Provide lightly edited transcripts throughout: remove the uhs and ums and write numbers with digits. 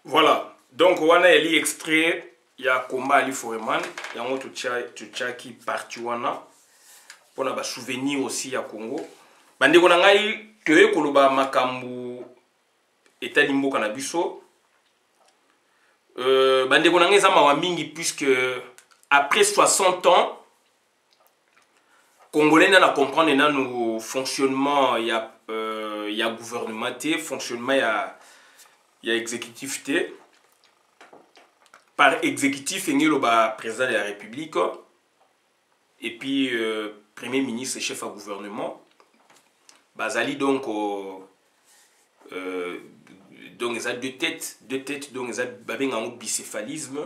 Voilà. Donc, on a li extrait, il y a combat Ali Foreman, il y a un autre qui parti wana pour na ba souvenir aussi à Congo. Bande ko ngai toye koloba makambu etali mboka na biso. Bande ko ngai za mawa mingi puisque après 60 ans Congolais n'a comprendre na nous fonctionnement il y a gouvernement fonctionnement il y a exécutif par exécutif il y a président de la République et puis premier ministre et chef à gouvernement bazali donc ils ont deux têtes donc ils ont un bicéphalisme.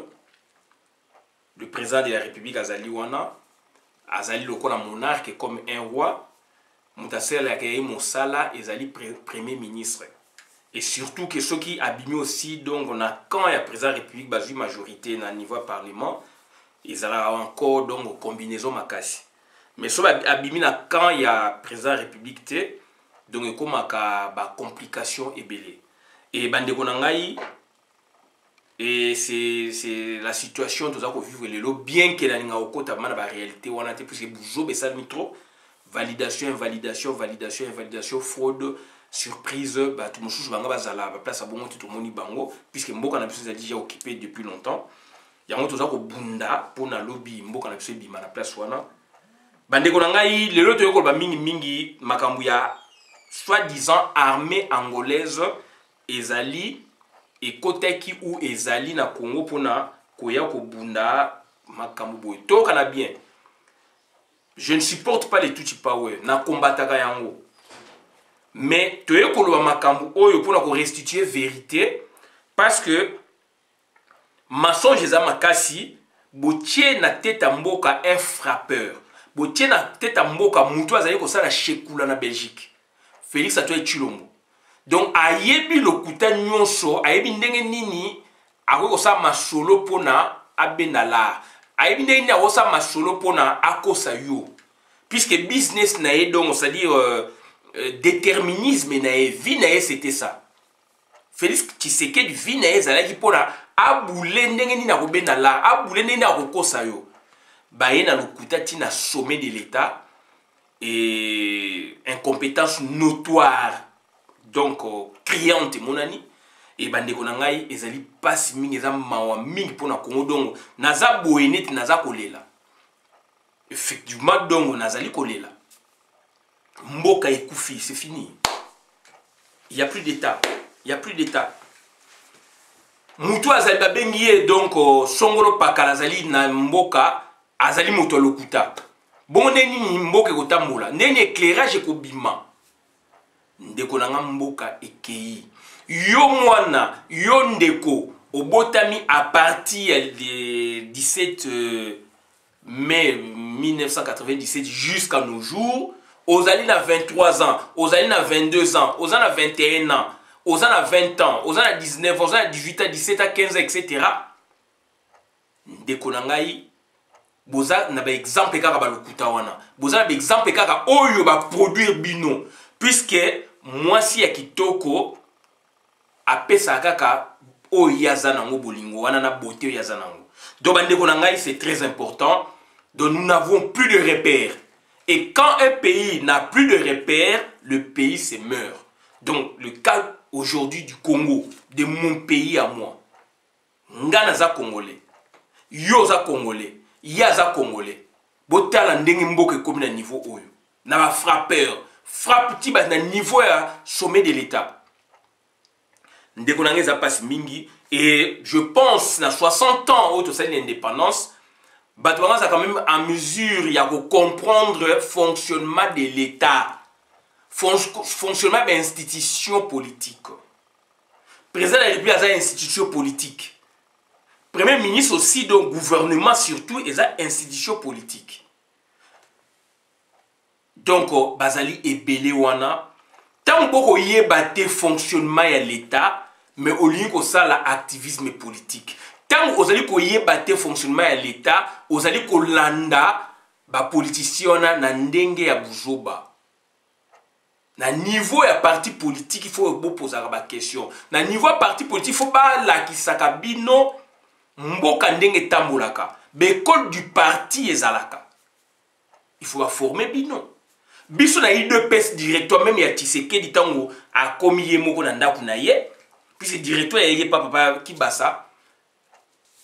Le président de la République azali wana azali lokola monarque comme un roi mutasela ke mosala ezali premier ministre. Et surtout que ceux qui abîment aussi, donc on a quand il y a président de la République, basé majorité dans le niveau parlement, ils ont encore donc combinaison makasi. Mais ceux qui abîment quand il y a président de la République, donc il y a des complications et belé. Et bande konangai, et c'est la situation que nous avons vivre le bien que la okota mana la réalité on a été plus que bougeot mais ça trop validation invalidation fraude surprise bah tout le monde banga bazala ba place à bon tout le monde bango puisque mboka na biso déjà occupé depuis longtemps il y a un autre bunda pour na lobby mboka na biso bima na place wana bande ko ngai le loto yoko ba mingi makambu ya soi-disant armée angolaise ezali et koteki ou ezali na Congo pona koya ko bunda makambu boy to kana bien. Je ne supporte pas les Tutsi Power na combataka yango. Mais tu es koloba makambu oyo pour restituer vérité parce que mensonge za makasi botie na tête mboka un frappeur botie na tête mboka mutu azali ko sala shekula na Belgique Félix Antoine Tshilombo. Donc ayebi lokuta nyonso ayebi ndenge nini ako sa masolo pona abenala ayebi ndenge nini akosa masolo pona akosa yo puisque business na ye donc c'est-à-dire déterminisme na vie na c'était ça. Félix Tshisekedi vie na ezalaki pona abule ndenge nini akobenala abule ndenge akokosa yo baye na lokuta tina sommet de l'état et incompétence notoire donc criante monani et bande ko ngai ezali passe mingi za mawa mingi pona Congo donc naza boyeneti naza kolela effectivement donc nazali kolela mboka ekufi c'est fini il y a plus d'état mutu azali babengi donc songolo pakala azali na mboka azali moto lokuta bon neni mboka kotambola neni éclairage ekobima ndeko nanga mboka ekei yo mwana yo ndeko obotami à partir de 17 mai 1997 jusqu'à nos jours ozali na 23 ans ozali na 22 ans ozali na 21 ans ozali na 20 ans ozali na 19 ans ozali na 18 ans 17 ans 15 ans etc. ndeko nangai boza na ba exemple kaka ba lokuta wana boza na ba exemple kaka oyo ba produire bino puisque moi si ya kitoko apesa kaka oyo zanango bolingo wana na beauté ya zanango. Donc bandeko nangai c'est très important. Donc nous n'avons plus de repères. Et quand un pays n'a plus de repères, le pays se meurt. Donc le cas aujourd'hui du Congo, de mon pays à moi. Ngana za Congolais. Yo za Congolais. Ya za Congolais. Botala ndenge mboka comme na niveau oyo. Na ba frappeur. Frappe ti ba na niveau ya sommet de l'état. Ndeko nange za passe mingi et je pense na 60 ans auto ça l'indépendance batouanga ça quand même en mesure il y a que comprendre le fonctionnement de l'état fonctionnement de institution politique président de la République a une institution politique premier ministre aussi donc gouvernement surtout et ça institution politique donc bazali ebele wana tant beaucoup yeba te fonctionnement de l'état mais au lieu que ça l'activisme politique tant vous allez yeba te fonctionnement de l'état vous allez kolanda ba politicien na ndenge ya buzoba Na niveau ya parti politique, il faut poser la question. Na niveau ya parti politique, il faut pas la kisaka bino mboka ndenge tambolaka. L'école du parti ezalaka. Il faut former bino. Biso na IDPS directeur même ya Tshisekedi tango a komi ye moko na ndaku na ye. Puis c'est directeur ya papa qui basa.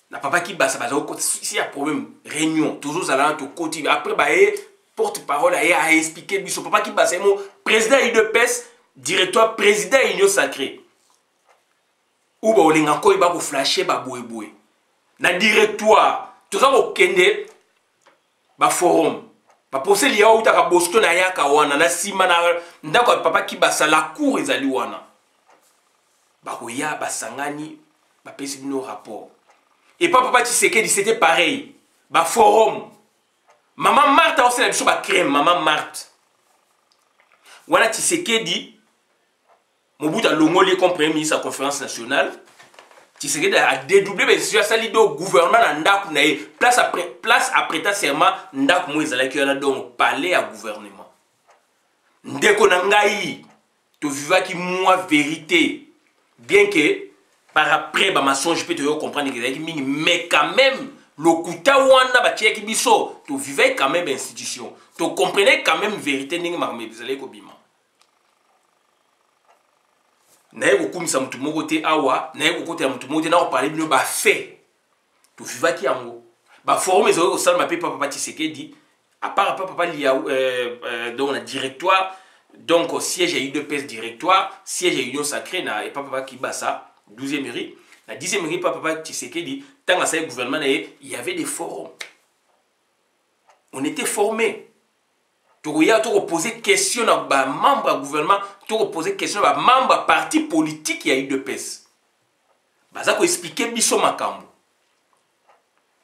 Na papa qui basa baza ko si y a problème réunion toujours zala to côté après ba porte-parole a expliqué biso papa qui basa mo président IDPS directeur président union sacrée. Ou ba olinga ko ba ko flasher ba boye. Na directoire toza ko kende ba forum. Ba posé liya ou taka bosto na yaka wana na sima na ndako papa qui basa la cour ezali wana. Ba koya ba sangani ba pesi bino rapport. Et papa Tshisekedi c'était pareil. Ba forum. Maman Marthe a aussi la biso ba crème maman Marthe. Wana Tshisekedi Mobutu a longoli comme premier ministre à la conférence nationale. Tshisekedi a dédoublé mais sur ça lido gouvernement na ndaku na place après ta serment ndaku mo ezala ki yana donc palais à gouvernement. Ndeko na ngai to vivaki moi vérité bien que par après ba mensonge peut te comprendre que ezaki mingi mais quand même le kuta wana ba tiaki biso to vivait quand même institution. To comprenez quand même vérité ndenge makambo ezali ko bima. Naye kokumisa mutu moko te awa naye kokotela mutu moko te na parler bino ba fait to vivaki yango ba forum ezoko ko sala mape papa Tshisekedi à part papa liya donc na directoire donc au siège à UDPS directoire siège à union sacrée na et papa qui basa 12e mairie la 10e mairie papa Tshisekedi tant à ça gouvernement il y avait des forums on était formés. Tu as posé question à membre du gouvernement, tu as posé question à membre parti politique qui a eu de pèse. Baza ko expliquer biso makambo.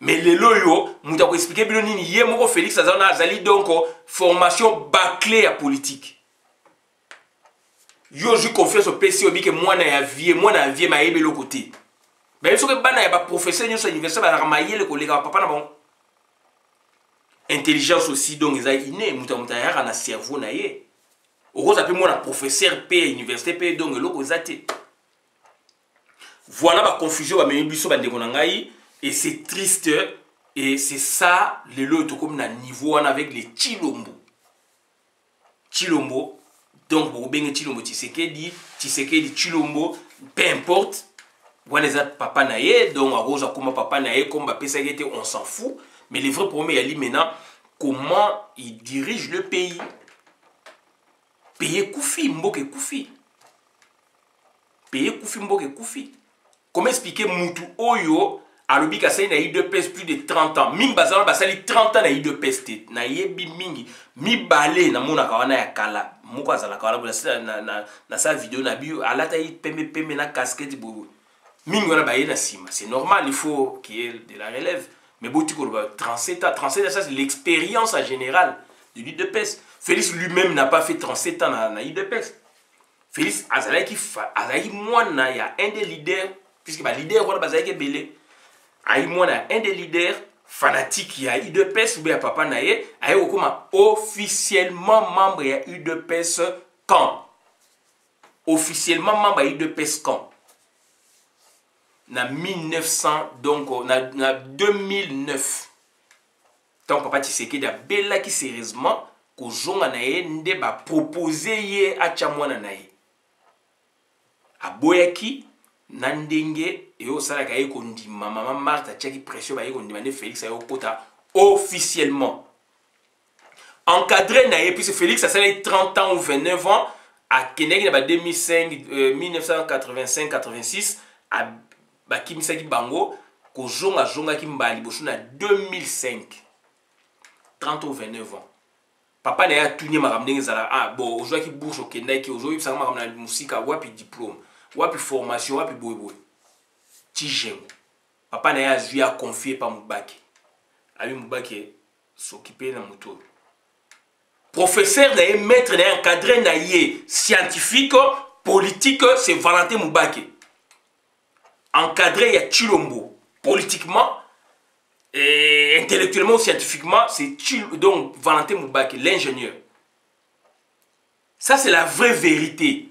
Mais les loyo, nous avons expliqué bien nini yemoko Félix Azali donc formation bâclée à politique. Yo je confiance au PC obi que moi na vie ma yebe le côté. Mais ce que bana ya ba professeur nyo sa université ba ramayer le collègue papa na bon. Intelligence aussi donc ils a inné muta ya na cerveau na ye oko ça peut moi professeur p université p donc loko zate voilà ma confusion ba mebi biso ba ndeko na ngai et c'est triste et c'est ça les loto comme na niveau on avec les Chilombo donc pour benga Chilombo Tshisekedi Chilombo peu importe voilà les papa na ye donc aroza comme papa na ye comme ba pesa était on s'en fout. Mais le vrai problème, il y a maintenant comment il dirige le pays. Payer Koufi, Mboke Koufi. Payer Koufi, Mboke Koufi. Comment expliquer Moutou Oyo, à l'obi Kassai n'a eu de peste plus de 30 ans. Ming Bazala Basali 30 ans n'a eu de peste. N'a yebi mingi. Mi balé na mona kawana ya kala. Mouka zala kawana na sa vidéo na bio. Alata yi peme na casquette bobo. Mingi wana baye na sima. C'est normal, il faut qu'il y ait de la relève. Mais beaucoup de 37 ans, ça c'est l'expérience en général de l'UDPS. Félix lui-même n'a pas fait 37 ans dans l'UDPS. Félix Azalaki Mouana, il y a un des leaders, puisque le leader on a Bazaki Belé, Aïmouana, un des leaders fanatiques, il y a UDPS ou bien papa Naye, Aïokoma officiellement membre il y a UDPS quand officiellement membre il y a UDPS quand na 1900 donc na 2009 tant papa Tshisekedi a bella qui sérieusement ko zonga na ye nde ba proposer ye a chamwana na ye aboyaki na ndenge e o sala ka ye ko ndima mama Marthe tchaki pression ba ye ko ndima ne Félix ayo kota officiellement encadré na ye puisque Félix a sala 30 ans ou 29 ans à Kenegi na 2005 1985 86 à Bakimisaki Bango, ko zonga ki mbali bosu na 2005. 30 ou 29 ans. Papa na ya tuni makamdenge zala bon aujourd'hui ki bourse au Kenya ki aujourd'hui ça makamna musika wapi diplôme, wapi formation, wapi boyboy. Tijengo. Papa na ya zui a confié par Mubaki. Abi Mubaki s'occuper na moto. Professeur na maître na encadré na ye scientifique, politique, c'est Valentin Mubaki. Encadré, il y a Chilombo. Politiquement, et intellectuellement, scientifiquement, c'est donc Valentin Moubaki, l'ingénieur. Ça, c'est la vraie vérité.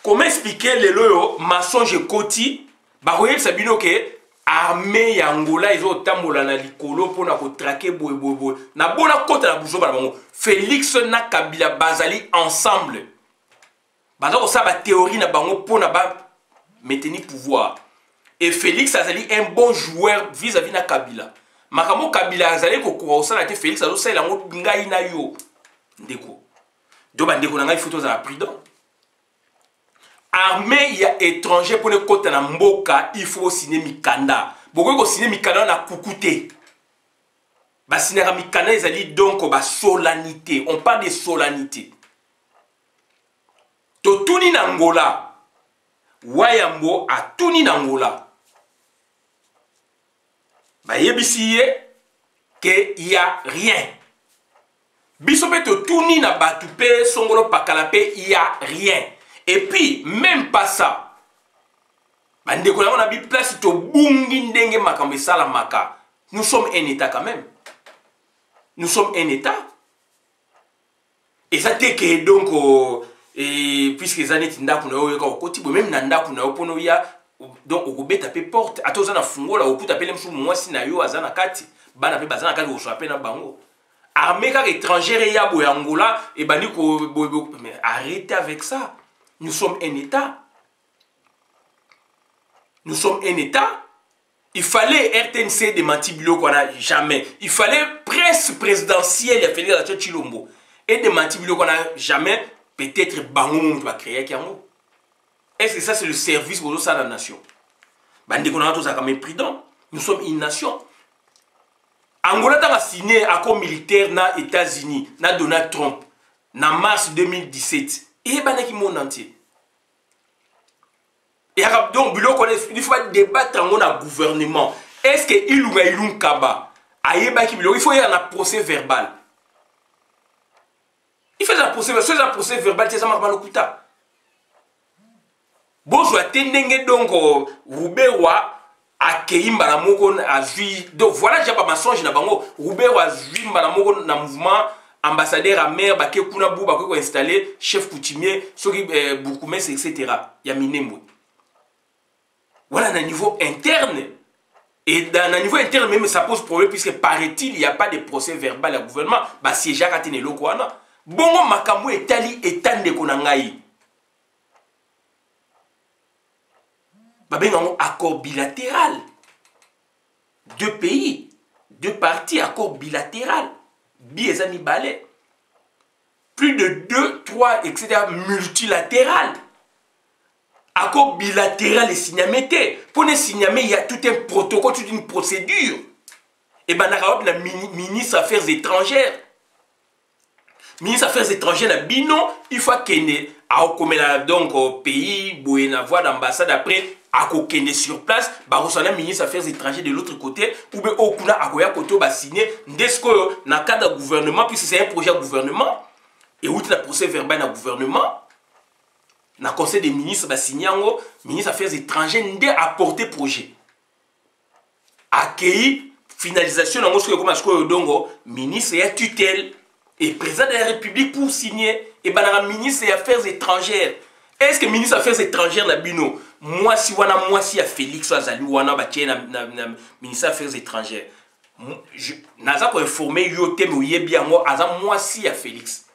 Comment expliquer les loyaux mensonges koti? Bah, vous savez que armée ya Angola, ils ont tambola na likolo pour na traquer boy. Na bona kota na buzo ba Félix na Kabila bazali ensemble. Bazako ça ba théorie na bango pour na ba maintenir pouvoir. Et Félix azali un bon joueur vis-à-vis na Kabila. Makamo Kabila azali ko ko ça na te Félix azo ça lango ngai na yo. Ndeko. Do ba ndeko na ngai photos za prudent. Armée il y a étranger pour le côté na mboka, il faut signer mikanda. Beaucoup ko signer mikanda na kukute. Ba signer mikanda ezali donc ba solennité. On parle de solennité. To tuni na Angola. Wayambo a tuni na Angola. Ba yebisiye que il y a rien. Bisope to tuni na batupe songolo pakalape il y a rien. Et puis, même pas ça. Nous sommes un État quand même. Nous sommes un État. Et ça fait que donc, puisque les années tinda kuna yo ka okoti même nanda kuna opono ya donc okobe taper porte atoza na fungo la okuta pele msu mwasi na yo azana kati bana pe bazana kati oswape na bango. Armée ka étrangère ya bo Angola et bani ko mais arrêtez avec ça. Nous sommes un État. Nous sommes un État. Il fallait RTNC de Mantibilo qu'on n'a jamais. Il fallait presse présidentielle de Fédération Chilombo. Et de Mantibilo qu'on n'a jamais. Peut-être Bango va créer Kiango. Est-ce que ça c'est le service pour ça la nation? Bande qu'on a tous à même prudent. Nous sommes une nation. Angola a signé un accord militaire na États-Unis, na Donald Trump, na mars 2017. Et il monde entier. Et donc, il faut débattre dans le gouvernement. Est-ce que il ou il kaba il faut y avoir un procès verbal. Il fait un procès verbal, c'est ça marque le kuta. Bonjour, tenenge donc Roubewa a keimba la moko a vu. Donc voilà, j'ai pas mensonge na bango. Roubewa a vu na moko na mouvement. Ambassadeur à mer, baké kuna bou, baké ko installé, chef coutumier, soki bourgmestre, etc. Ya minembo. Voilà, dans le niveau interne. Et dans le niveau interne, même ça pose problème, puisque paraît-il, il n'y a pas de procès verbal au gouvernement. Bah, si Jacques Atene Lokwana, bongo makambo etali etande konangai. Bah, ben, un accord bilatéral. Deux pays, deux parties, accord bilatéral. Biezani balai. Plus de 2, 3, etc. multilatéral. Accord bilatéral et signamé. Pour les signamer, il y a tout un protocole, toute une procédure. Et bien, on a le ministre des Affaires étrangères. Ministre des Affaires étrangères, na bino, il faut qu'il y ait donc au pays, boyena voix d'ambassade après. À kokende sur place, bah on le ministre des Affaires étrangères de l'autre côté, ou bien au kuna akoya koto ba signer ndesco na cadre gouvernement puisque c'est un projet gouvernement et où la procès verbal na gouvernement na conseil des ministres ba signer ngo ministre des Affaires étrangères ndé apporter projet. Accueilli finalisation na ngosko comme asko dongo ministre ya tutelle et président de la République pour signer et banara ministre des Affaires étrangères. Est-ce que le ministre des Affaires étrangères na bino moi si ya Félix azali wana ba tie na ministre des Affaires étrangères naza ko informer yo te mo yebi yango aza moi si ya Félix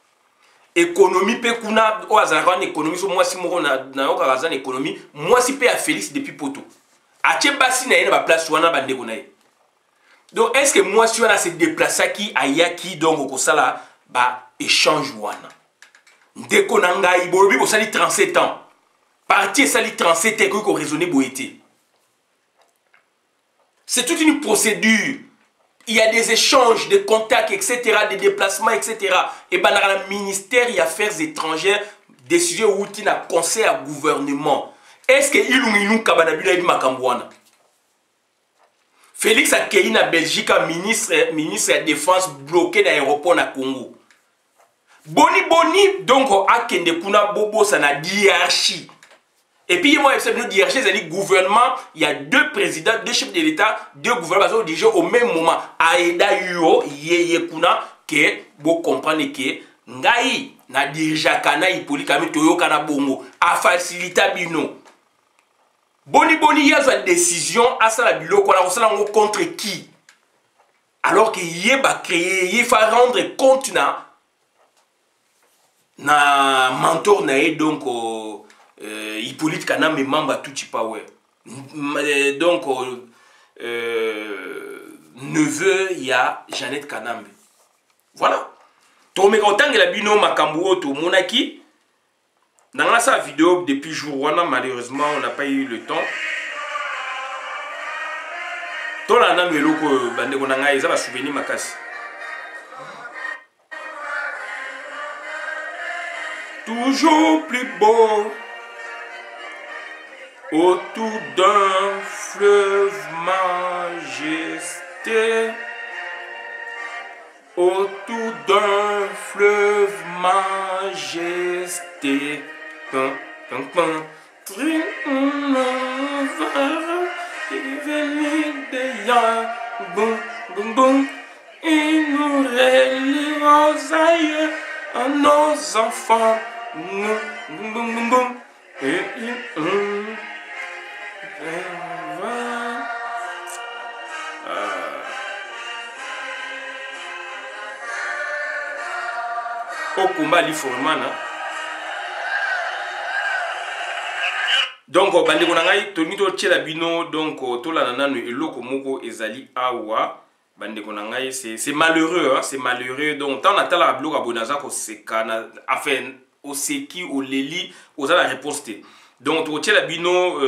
économie pe kuna o azara na économie so moi si moko na yo kaza na économie moi si pe ya Félix depuis poto atie basi na yena ba place wana ba ndeko na ye. Donc est-ce que moi si wana se déplacer qui ayaki donc ko sala ba échange wana ndeko na ngai bolobi ko sali 37 ans. Parti sali 37 ans qu'on raisonner boété. C'est toute une procédure. Il y a des échanges, des contacts, etc., des déplacements, etc. Et ben dans le ministère des Affaires étrangères, décision où il y a conseil à gouvernement. Est-ce que il ou kabanabila ibi makambwana? Félix a accueilli na Belgique un ministre de la Défense bloqué dans l'aéroport na Congo. Boni donc a kende kuna bobo ça na hiérarchie. Et puis, moi, je dis que gouvernement, il y a deux présidents, deux chefs de l'État, deux gouvernements déjà au même moment. Aïda Yuo, Yeye Kuna, que vous comprenez que ngai na dirijaka na Hippolyte Kami toyoka na bongo a facilita bino boni yazwa décision asala biloko na kosala ngo contre qui alors que yeba créer il faut rendre compte na mentor na ye donc Hippolyte Kanambe membre tout power donc neveu ya Jeannette Kanambe voilà tomeka otangela bino makambo oto monaki dans sa vidéo depuis jour wana malheureusement on n'a pas eu le temps tola na meloko bandeko na ngai eza ba souvenir makasi toujours plus beau autour d'un fleuve majesté autour d'un fleuve majesté il nous relie aux aïeux à nos enfants. Au combat l'Iformana. Donc bandeko na ngai tonito tchela bino donc tola nanu eloko moko ezali awa bandeko na ngai c'est malheureux hein, c'est malheureux donc tant natala bloka bonaza ko sekana enfin au seki au leli aux la réponse té donc to tchela bino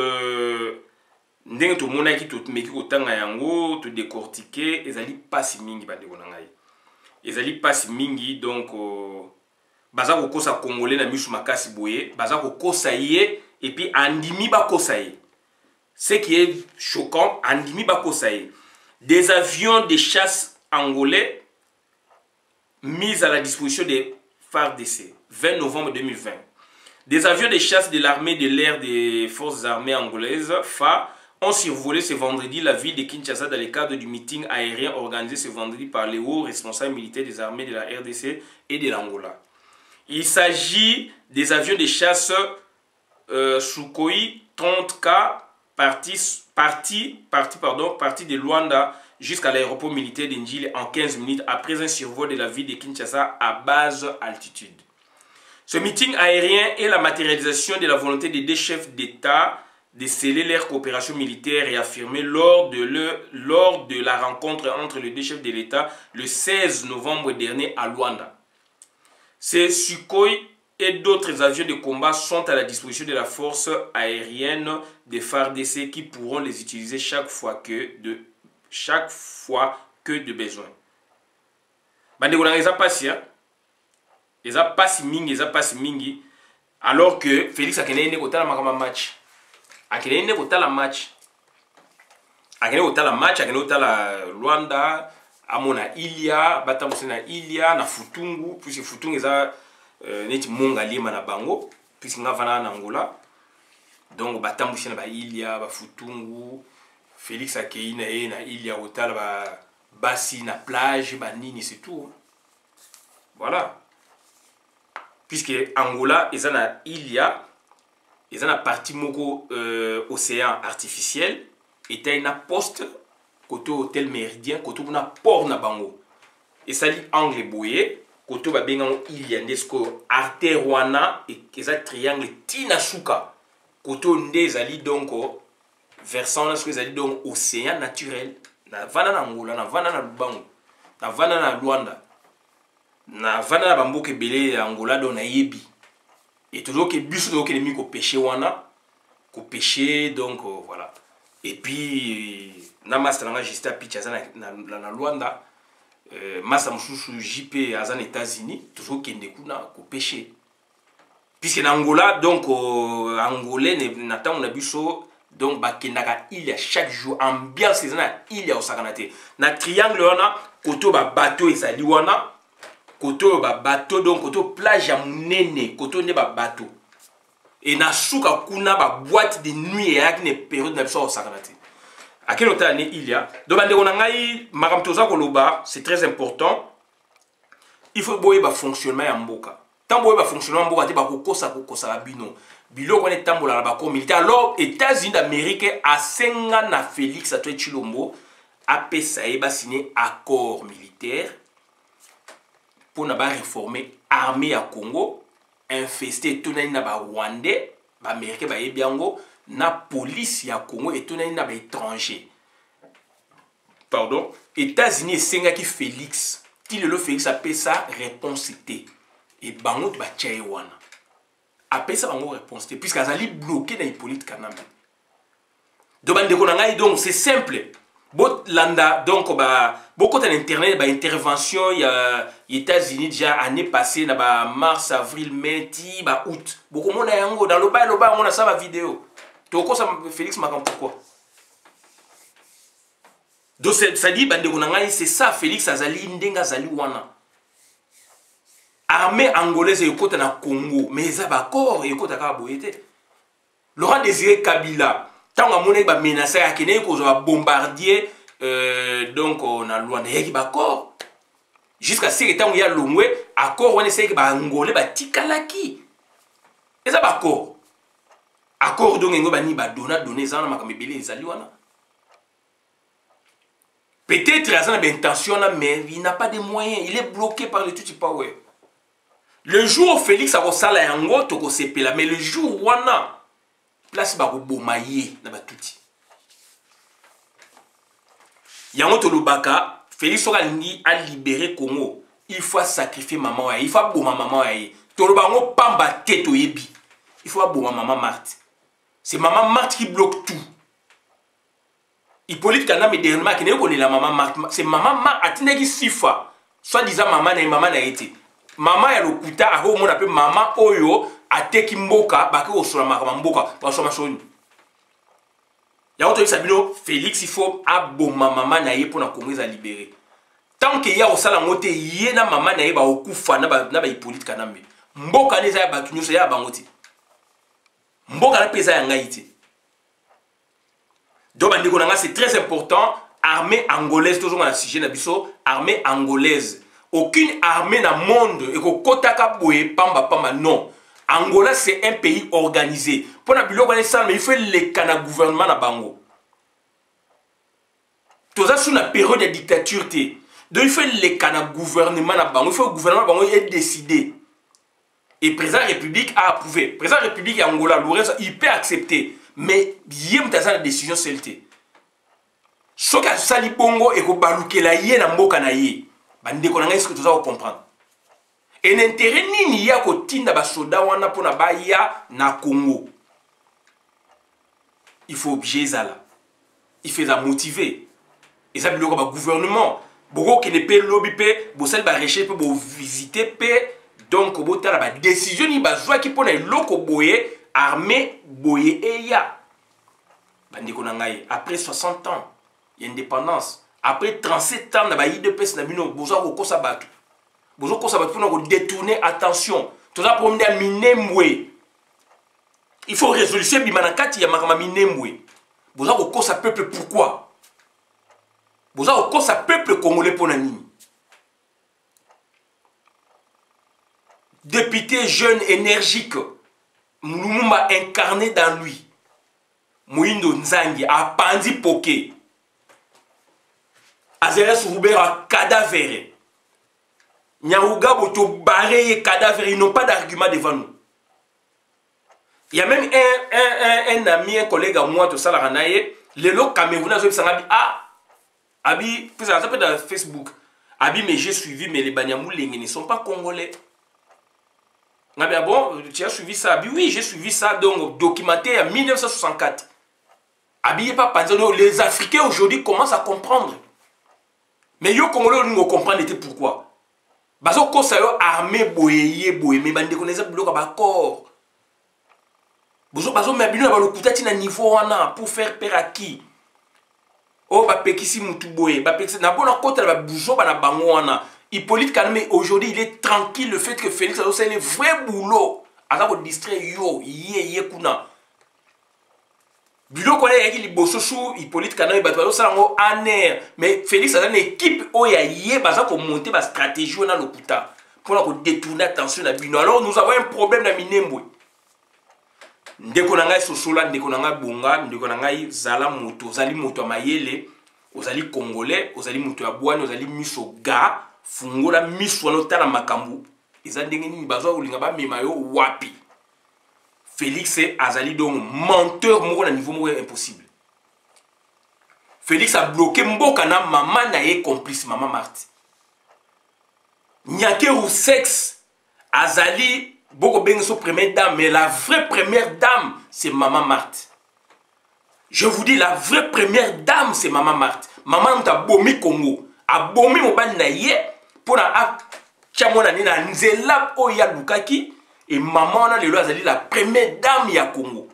ndenge to monaki to meki ko tanga yango to décortiquer ezali pasi mingi bandeko na ngai ezali pasi mingi donc baza ko kosa congolais na misu makasi boye baza ko kosa ye et puis andimi ba kosaye. Ce qui est choquant, andimi ba kosaye. Des avions de chasse angolais mis à la disposition des FARDC 20 novembre 2020. Des avions de chasse de l'armée de l'air des forces armées angolaises FA ont survolé ce vendredi la ville de Kinshasa dans le cadre du meeting aérien organisé ce vendredi par les hauts responsables militaires des armées de la RDC et de l'Angola. Il s'agit des avions de chasse Sukhoi 30K parti de Luanda jusqu'à l'aéroport militaire d'Indjili en 15 minutes après un survol de la ville de Kinshasa à basse altitude. Ce meeting aérien est la matérialisation de la volonté des deux chefs d'État de sceller leur coopération militaire réaffirmée lors de la rencontre entre les deux chefs de l'État le 16 novembre dernier à Luanda. Ces Sukhoi et d'autres avions de combat sont à la disposition de la force aérienne des FARDC qui pourront les utiliser chaque fois que de besoin. Bandeko na eza pasi hein. Eza pasi mingi alors que Félix akene kotala makama match. Akene kotala match. Akene kotala Luanda amona Ilia batamusi na Ilia na Futungu puisque Futungu eza neti monga lima na bango puisque nga vana na Angola donc batambushi na ba Ilia ba Futungu Félix akei na ye na Ilia otala ba basi na plage ba nini c'est tout voilà puisque Angola eza na Ilia eza na partie moko océan artificiel eta na poste côté hôtel Méridien côté na port na bango et ça dit angle boye koto ba benga Ilia ndesko artère wana et eza triangle tina suka koto ndezali donc versant na ce ezali donc océan naturel na vana na Angola na vana na Lubango na vana na Luanda na vana na bamboke belé Angola do na yebi et toujours que biso do ke mi ko pêcher wana ko pêcher donc voilà et puis na master na juste à pitch na Luanda Massa Moussou JP à les États-Unis, toujours qu'il n'est qu'au péché. Puisque en Angola, donc, Angolais, on a vu ça, donc, il y a chaque jour, ambiance, il y a au Saganate. Na triangle, on a, koto ba bateau et ça, liwana, koto ba bateau, donc, koto plage à Mounene, koto ne ba bateau. Et na souka kuna ba boîte de nuit et avec une période de au Saganate. À quel année il y a donc c'est très important il faut boyer ba fonctionnement ya mboka. Tant boyer ba fonctionnement mboka te ba kokosa la bino. Bilo kone tambola la ba corps militaire. Alors États-Unis d'Amérique a senga na Félix Antoine Tshilombo a pesa e ba signé accord militaire pour na ba réformer armée à Congo, infester tout na ba Rwandais, ba Américain ba yebiango na police ya Congo et tout na ba étranger. Pardon, États-Unis senga ki Félix, qui le Félix a pesa réponse était et bango ba tchaïwana. Après ça, on réponse puisque azali bloqué dans Hippolyte Kanambe. Donc c'est simple. Bot landa donc beaucoup d'internet ba intervention il y a États-Unis déjà année passée na ba mars avril mai ti ba août. Beaucoup monde yango dans le bas on a ça ma vidéo. Toko ça Félix Makan pourquoi? Donc ça dit bande c'est ça Félix azali ndenga azali wana. Armée angolaise est côté na Congo, mais ils ont accord et côté à Boyete. Laurent Désiré Kabila, tant que mon équipe menacé à Kenya, qu'on a bombardé, donc on a loin de accord. Jusqu'à ce que tant qu'il y a l'ongwe, accord on essaie que angolais ba tikalaki. Ils ont accord. Accord donc ngo bani ba donner ça na makamebele ezali wana. Peut-être il a une intention là, mais il n'a pas de moyens. Il est bloqué par le Tutsi Power. Le jour où Félix a sala yango toko sepela, mais le jour où wana place ba bomaye na batuti. Yango to lobaka Félix sera a libéré Congo. Il faut sacrifier maman ya, il faut boma maman ya. To lobango pamba tête to yebi. Il faut boma maman Marthe. C'est maman Marthe qui bloque tout. Hippolyte Kanambe dernièrement qui ne connaît la maman Marthe, c'est maman Marthe atindeki sifa. Soit disant maman na été. Maman ya lokuta ako mona pe maman oyo ateki mboka baki osola makama mboka basoma soni. Ya oto sabino Félix il faut aboma maman na ye pona Congo za libérer. Tant que ya osala ngote ye na maman na ye ba okufa na ba Hippolyte Kanambe. Mboka neza ya batunyo so ya bangoti. Mboka na pesa ya ngaiti. Donc bandeko nanga c'est très important armée angolaise toujours dans le sujet na biso armée angolaise. Aucune armée dans le monde et que kotaka boye pamba pamba non. Angola c'est un pays organisé. Pour na bilo connaissance mais il faut le kana gouvernement na bango. Tout ça sous la période de dictature té. Donc il faut le kana gouvernement na bango. Il faut le gouvernement bango est décidé. Et président République a approuvé. Président République Angola il peut accepter mais yem ta décision celle-té. Soka sali bongo et ko balukela yé na mboka na yé. Bande konanga est-ce que tu vas comprendre? Et l'intérêt nini ya ko tinda ba soda wana pona baya na Congo. Il faut objet ça là. Il faut la motiver. Et ça biloko ba gouvernement. Boko qui ne peut lobby pe, bo sel ba recherche pe bo visiter pe donc bo tala ba décision ni ba zwa ki pona loko boye armée boye eya. Bande konanga après 60 ans, il y a indépendance. Après 37 ans, il y a besoin de détourner attention. Tout ça pour me minemwe. Il faut résolution bimanakati ya makama minemwe. Besoin de cause peuple pourquoi? Besoin de cause peuple congolais pour nani. Député jeune énergique, Lumumba incarné dans lui. Mouindo Nzangi a pandi poké. Azeres Roubert a cadavéré. Nyauga Boto barré et cadavéré. Ils n'ont pas d'argument devant nous. Il y a même un ami, un collègue à moi, tout ça, la Ranaye, le lot Camerounais, Abi, ça s'appelle dans Facebook. Abi, mais j'ai suivi, mais les Banyamou ne sont pas congolais. Abi, ah bon, tu as suivi ça? Abi, oui, j'ai suivi ça, donc documenté en 1964. Abi, il n'est pas pensé. Les Africains aujourd'hui commencent à comprendre. Mais yo Congolais nous comprendre pourquoi. Bazo ko sa yo armée boyé mais bande connaissez bloc ba corps. Bazo mais bino ba lokutati na niveau wana pour faire peur à qui? Oh ba pekisi mutu boyé, ba pekisi na bona kota ba buzo ba na bango wana. Hippolyte Kanambe aujourd'hui il est tranquille le fait que Félix a fait le vrai boulot. Ala ko distraire yo yé kuna. Bilo connaît yaki liboso sou Hippolyte Kanambe bato ça en air mais Félix a une équipe oya yé baza ko monter ba stratégie na lokuta pour détourner l'attention de bino. Alors nous avons un problème dans Minembwe. Ndeko na ngai sosola, ndeko na ngai bonga, ndeko na ngai zala moto, zali moto mayele, ozali congolais, ozali moto ya bwani, ozali miso ga, fungola miso wana tala makambu. Eza ndenge nini bazwa ulinga ba mema yo wapi. Félix azali donc menteur moko na niveau moko impossible. Félix a bloqué mboka na maman na ye complice maman Marthe. Nyake ou sexe azali beaucoup bien son première dame, mais la vraie première dame c'est maman Marthe. Je vous dis la vraie première dame c'est maman Marthe. Maman t'a bomi Congo, a bomi mo ban na ye pour na chamona ni na nzela o ya lukaki et maman na lelo azali la première dame ya Congo.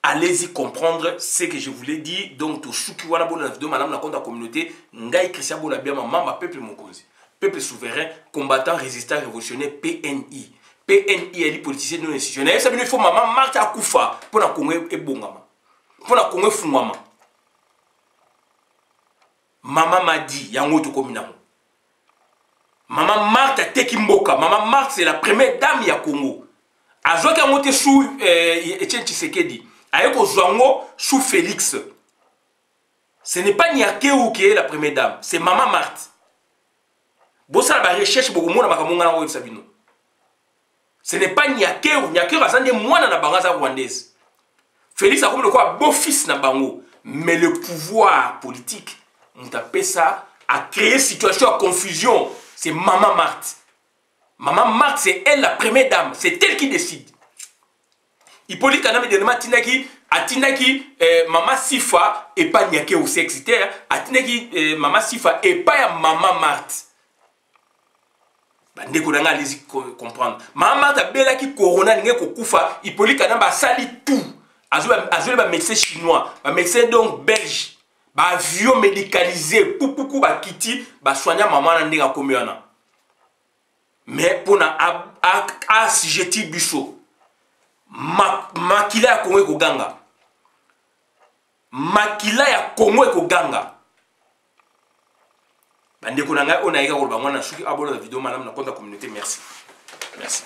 Allez-y comprendre ce que je voulais dire. Donc, tout ce qui est dans la vidéo, madame la compte de la communauté, Ngaï Christian Bolabia, maman, peuple Mokonzi. Peuple souverain, combattant, résistant, révolutionnaire, PNI. PNI, elle est politicien non institutionnel. Ça veut dire qu'il faut maman Marthe Akoufa pour la Congo et Bongama. Pour la Congo Fungama. Maman m'a dit, Yango to Kominamo. Maman Marthe Tekimboka. Maman Marthe, c'est la première dame ya Congo. Azoka a monté sous Etienne Tshisekedi. Avec Ozwango sous Félix. Ce n'est pas Nyakeu qui est la première dame, c'est maman Marthe. Bossa la recherche beaucoup moins dans Makamongana ou Sabino. Ce n'est pas Nyakeu, Nyakeu a sandi moins dans la bagasse rwandaise. Félix a comme le quoi beau-fils na bango, mais le pouvoir politique, on tapé ça, a créé situation de confusion. C'est maman Marthe. Maman Marthe, c'est elle la première dame, c'est elle qui décide. Hippolyte Kaname de Matinaki, Atinaki, Maman Sifa, et pas Nyake ou sexitaire, Atinaki, Maman Sifa, et pas Maman Marthe. Bandeko allez-y comprendre. Maman Marthe a bela qui corona, n'yé koufa, Hippolyte Kaname a sali tout. Azul ba médecin chinois, ba médecin donc belge, ba avion médicalisé, pou ba kiti, ba soigner maman n'ndenga komiana. Mais pour na assujetti biso. Makila ya Congo eko ganga. Makila ya Congo eko ganga. Bandeko na ngai ona eka ko ba mwana suki abona la vidéo madame na compte la communauté merci. Merci.